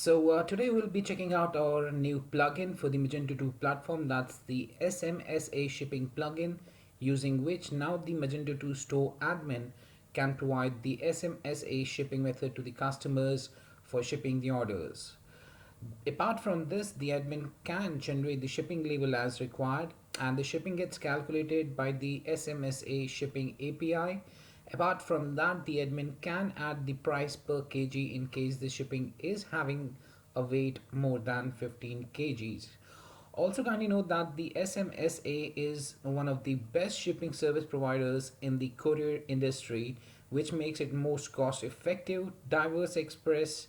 Today we'll be checking out our new plugin for the Magento 2 platform. That's the SMSA shipping plugin, using which now the Magento 2 store admin can provide the SMSA shipping method to the customers for shipping the orders. Apart from this, the admin can generate the shipping label as required, and the shipping gets calculated by the SMSA shipping API. Apart from that, the admin can add the price per kg in case the shipping is having a weight more than 15 kgs. Also, kindly note that the SMSA is one of the best shipping service providers in the courier industry, which makes it most cost effective, diverse express,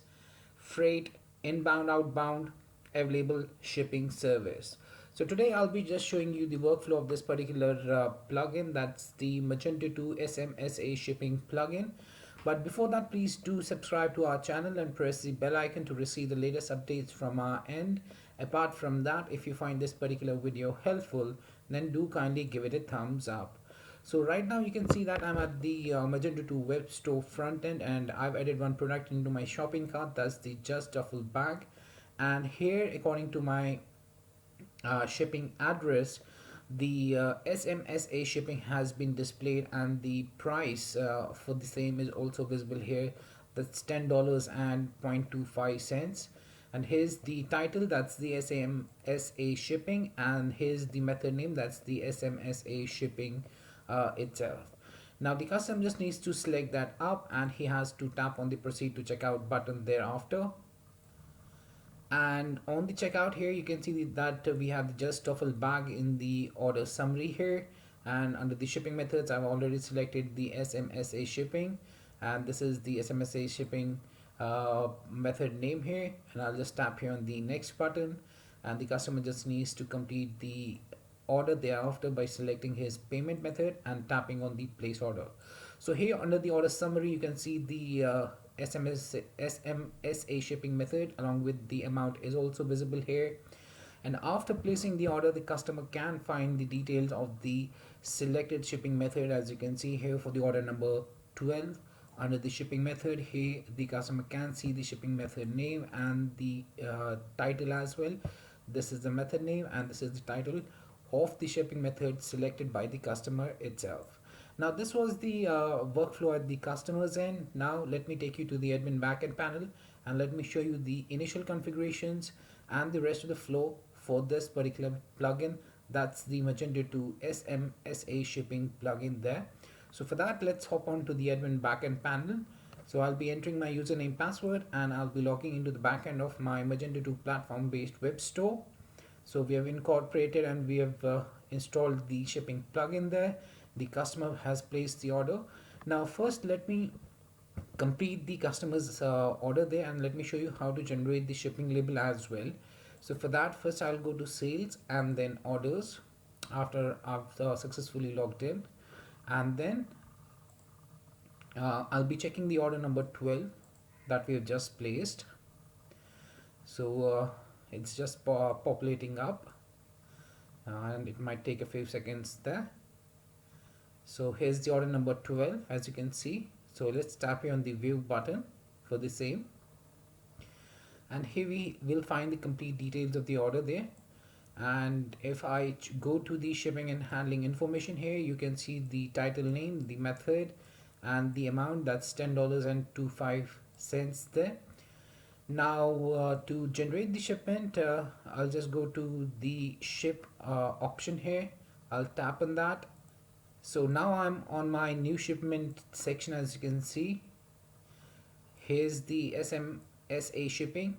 freight, inbound, outbound, available shipping service. So today I'll be just showing you the workflow of this particular plugin. That's the Magento 2 SMSA shipping plugin. But before that, please do subscribe to our channel and press the bell icon to receive the latest updates from our end. Apart from that, if you find this particular video helpful, then do kindly give it a thumbs up. So right now you can see that I'm at the Magento 2 web store front end, and I've added one product into my shopping cart. That's the Just Duffel bag. And here, according to my shipping address, the SMSA shipping has been displayed, and the price for the same is also visible here. That's $10 and 0.25 cents. And here's the title, that's the SMSA shipping, and here's the method name, that's the SMSA shipping itself. Now the customer just needs to select that up, and he has to tap on the proceed to checkout button thereafter. And on the checkout here, you can see that we have the Just Duffel bag in the order summary here. And under the shipping methods, I've already selected the SMSA shipping, and this is the SMSA shipping method name here. And I'll just tap here on the next button, and the customer just needs to complete the order thereafter by selecting his payment method and tapping on the place order. So here under the order summary, you can see the SMSA shipping method along with the amount is also visible here. And after placing the order, the customer can find the details of the selected shipping method. As you can see here for the order number 12, under the shipping method, here the customer can see the shipping method name and the title as well. This is the method name and this is the title of the shipping method selected by the customer itself. Now this was the workflow at the customer's end. Now let me take you to the admin backend panel, and let me show you the initial configurations and the rest of the flow for this particular plugin. That's the Magento 2 SMSA shipping plugin there. So for that, let's hop on to the admin backend panel. So I'll be entering my username password, and I'll be logging into the backend of my Magento 2 platform based web store. So we have incorporated and we have installed the shipping plugin there. The customer has placed the order. Now first let me complete the customer's order there, and let me show you how to generate the shipping label as well. So for that, first I'll go to sales and then orders after I've successfully logged in, and then I'll be checking the order number 12 that we have just placed. So it's just populating up, and it might take a few seconds there. So here's the order number 12, as you can see. So let's tap here on the view button for the same, and here we will find the complete details of the order there. And if I go to the shipping and handling information here, you can see the title name, the method, and the amount, that's $10 and 25 cents there. Now to generate the shipment, I'll just go to the ship option here. I'll tap on that. So now I'm on my new shipment section. As you can see, here's the SMSA shipping.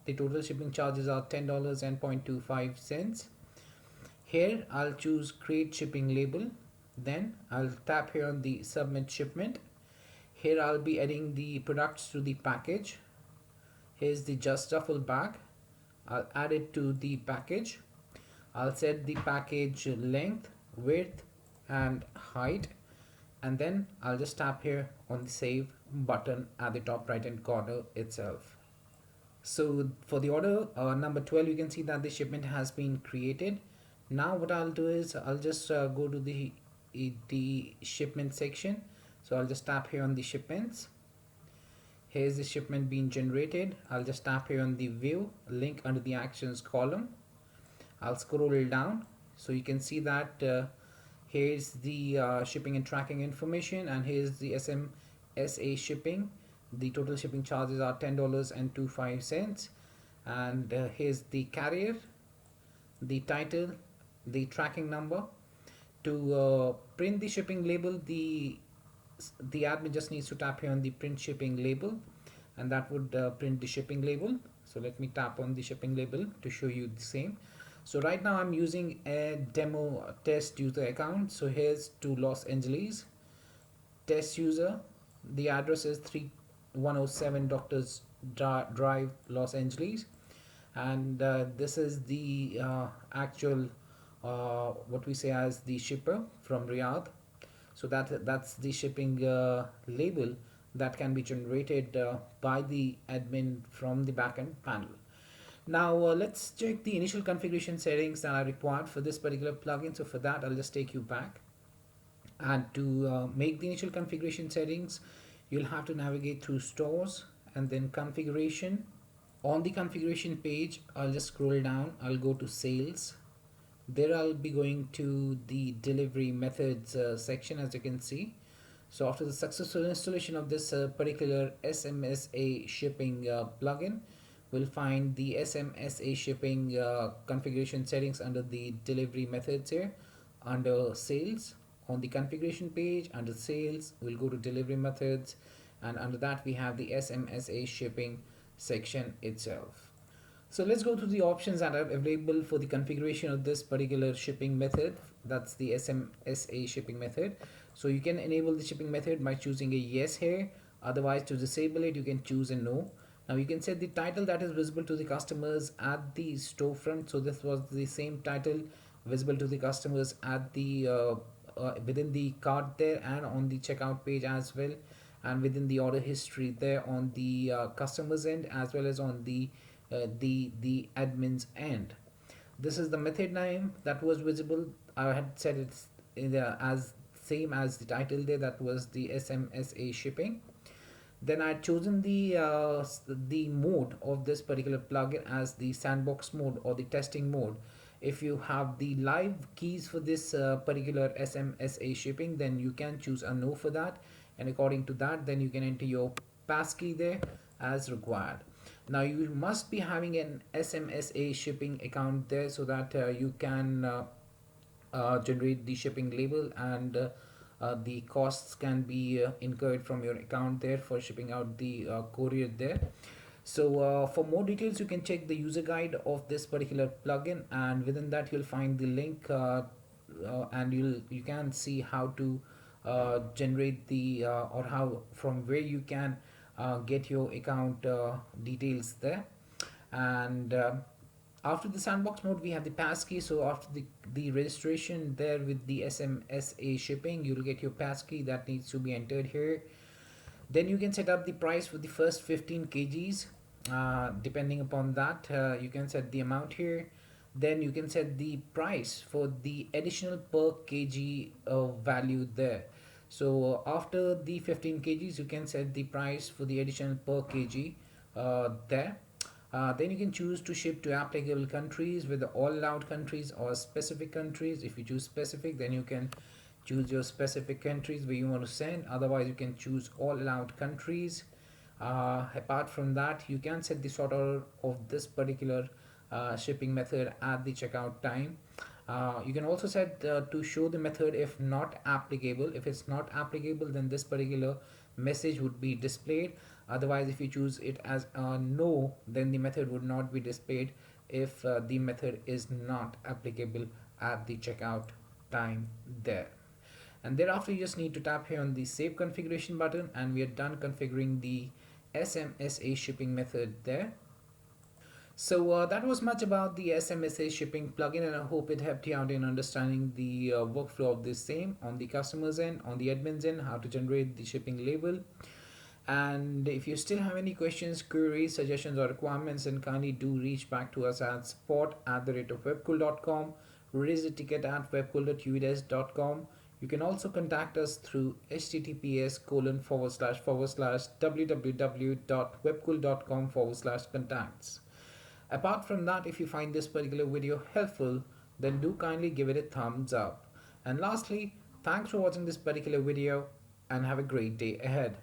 The total shipping charges are $10 and 0.25 cents. Here I'll choose create shipping label. Then I'll tap here on the submit shipment. Here I'll be adding the products to the package. Here's the Just Duffel bag. I'll add it to the package. I'll set the package length, width, and height, and then I'll just tap here on the save button at the top right hand corner itself. So for the order number 12, you can see that the shipment has been created. Now what I'll do is I'll just go to the shipment section. So I'll just tap here on the shipments. Here's the shipment being generated. I'll just tap here on the view link under the actions column. I'll scroll down so you can see that here's the shipping and tracking information, and here's the SMSA shipping. The total shipping charges are $10.25, and here's the carrier, the title, the tracking number. To print the shipping label, the admin just needs to tap here on the print shipping label, and that would print the shipping label. So let me tap on the shipping label to show you the same. So right now I'm using a demo test user account. So here's to Los Angeles, test user. The address is 3107 Doctors Drive, Los Angeles, and this is the actual what we say as the shipper from Riyadh. So that's the shipping label that can be generated by the admin from the backend panel. Now let's check the initial configuration settings that are required for this particular plugin. So for that, I'll just take you back, and to make the initial configuration settings, you'll have to navigate through stores and then configuration. On the configuration page, I'll just scroll down. I'll go to sales. There I'll be going to the delivery methods section, as you can see. So after the successful installation of this particular SMSA shipping plugin, we'll find the SMSA shipping configuration settings under the delivery methods here, under sales. On the configuration page, under sales, we'll go to delivery methods, and under that we have the SMSA shipping section itself. So let's go to the options that are available for the configuration of this particular shipping method. That's the SMSA shipping method. So you can enable the shipping method by choosing a yes here. Otherwise, to disable it, you can choose a no. Now you can set the title that is visible to the customers at the storefront. So this was the same title visible to the customers at the within the cart there, and on the checkout page as well, and within the order history there on the customer's end, as well as on the admin's end. This is the method name that was visible. I had said it's as same as the title there, that was the SMSA shipping. Then I had chosen the mode of this particular plugin as the sandbox mode or the testing mode. If you have the live keys for this particular SMSA shipping, then you can choose a no for that, and according to that, then you can enter your passkey there as required. Now you must be having an SMSA shipping account there, so that you can generate the shipping label, and the costs can be incurred from your account there for shipping out the courier there. So for more details, you can check the user guide of this particular plugin, and within that you'll find the link, and you can see how to generate the or how from where you can get your account details there. And after the sandbox mode, we have the passkey. So after the registration there with the SMSA shipping, you'll get your passkey that needs to be entered here. Then you can set up the price for the first 15 kgs. Depending upon that, you can set the amount here. Then you can set the price for the additional per kg value there. So after the 15 kgs, you can set the price for the additional per kg there. Then you can choose to ship to applicable countries, with all allowed countries or specific countries. If you choose specific, then you can choose your specific countries where you want to send. Otherwise, you can choose all allowed countries. Apart from that, you can set the sort order of this particular shipping method at the checkout time. You can also set to show the method if not applicable. If it's not applicable, then this particular message would be displayed. Otherwise, if you choose it as no, then the method would not be displayed if the method is not applicable at the checkout time there. And thereafter, you just need to tap here on the save configuration button, and we are done configuring the SMSA shipping method there. So that was much about the SMSA shipping plugin, and I hope it helped you out in understanding the workflow of the same on the customer's end, on the admin's end, how to generate the shipping label. And if you still have any questions, queries, suggestions, or requirements, then kindly do reach back to us at support@webcool.com, raise a ticket at webcool.us.com. You can also contact us through https://www.webcool.com/contacts. Apart from that, if you find this particular video helpful, then do kindly give it a thumbs up. And lastly, thanks for watching this particular video and have a great day ahead.